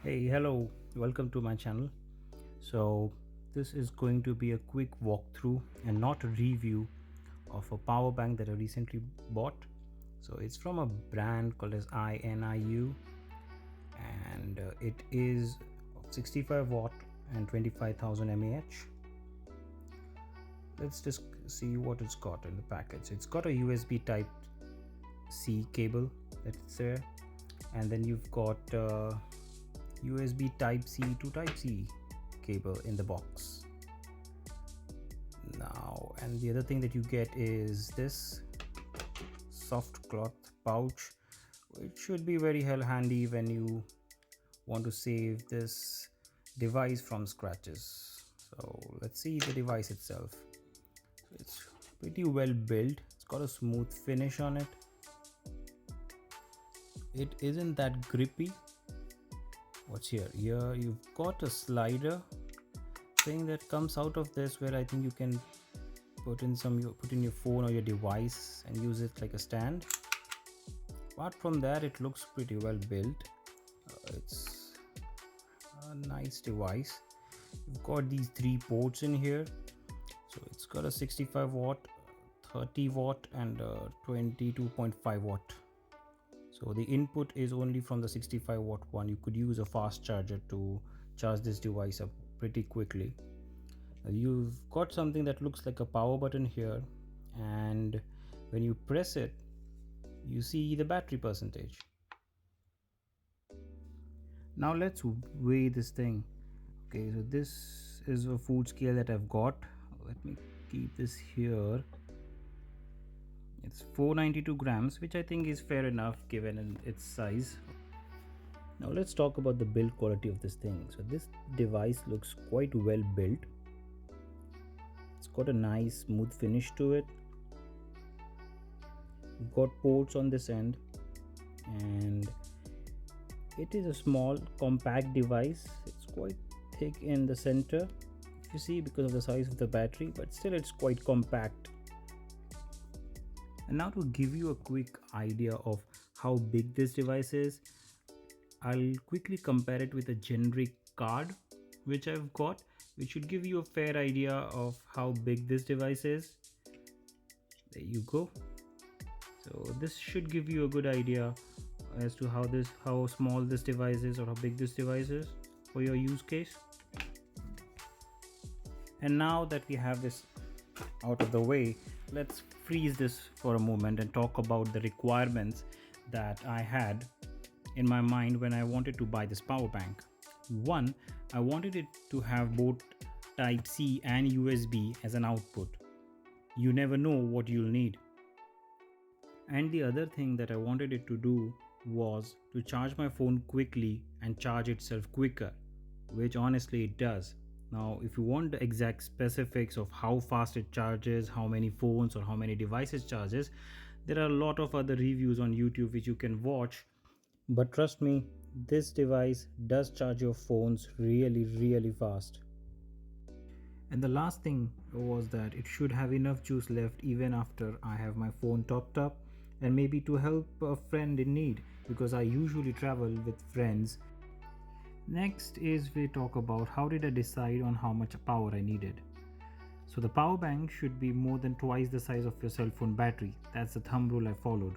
Hey, hello, welcome to my channel. So, this is going to be a quick walkthrough and not a review of a power bank that I recently bought. So, it's from a brand called as INIU, and it is 65 watt and 25,000 mAh. Let's just see what it's got in the package. It's got a USB type C cable that's there, and then you've got USB type C to type C cable in the box now. And the other thing that you get is this soft cloth pouch, which should be very handy when you want to save this device from scratches. So let's see the device itself. It's pretty well built. It's got a smooth finish on it. It isn't that grippy. What's here? Here you've got a slider thing that comes out of this, where I think you can put in your phone or your device and use it like a stand. Apart from that, it looks pretty well built. It's a nice device. You've got these three ports in here. So it's got a 65 watt, 30 watt and 22.5 watt. So the input is only from the 65 watt one. You could use a fast charger to charge this device up pretty quickly. You've got something that looks like a power button here, and when you press it, you see the battery percentage. Now let's weigh this thing. Okay, so this is a food scale that I've got. Let me keep this here. It's 492 grams, which I think is fair enough given its size. Now let's talk about the build quality of this thing. So this device looks quite well built. It's got a nice smooth finish to it. You've got ports on this end, and it is a small compact device. It's quite thick in the center, if you see, because of the size of the battery, but still it's quite compact. And now to give you a quick idea of how big this device is, I'll quickly compare it with a generic card which I've got, which should give you a fair idea of how big this device is. There you go. So this should give you a good idea as to how small this device is, or how big this device is for your use case. And now that we have this out of the way, let's freeze this for a moment and talk about the requirements that I had in my mind when I wanted to buy this power bank. One, I wanted it to have both type C and USB as an output. You never know what you'll need. And the other thing that I wanted it to do was to charge my phone quickly and charge itself quicker, which honestly it does. Now, if you want the exact specifics of how fast it charges, how many phones or how many devices charges, there are a lot of other reviews on YouTube which you can watch. But trust me, this device does charge your phones really fast. And the last thing was that it should have enough juice left even after I have my phone topped up, and maybe to help a friend in need, because I usually travel with friends. Next is we talk about how did I decide on how much power I needed. So the power bank should be more than twice the size of your cell phone battery. That's the thumb rule I followed.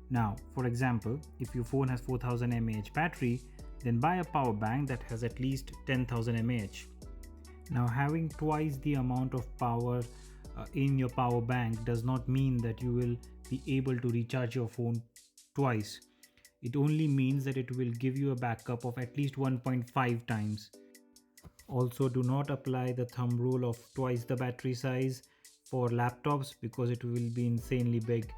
Now, for example, if your phone has 4000 mAh battery, then buy a power bank that has at least 10,000 mAh. Now, having twice the amount of power in your power bank does not mean that you will be able to recharge your phone twice. It only means that it will give you a backup of at least 1.5 times. Also, do not apply the thumb rule of twice the battery size for laptops, because it will be insanely big.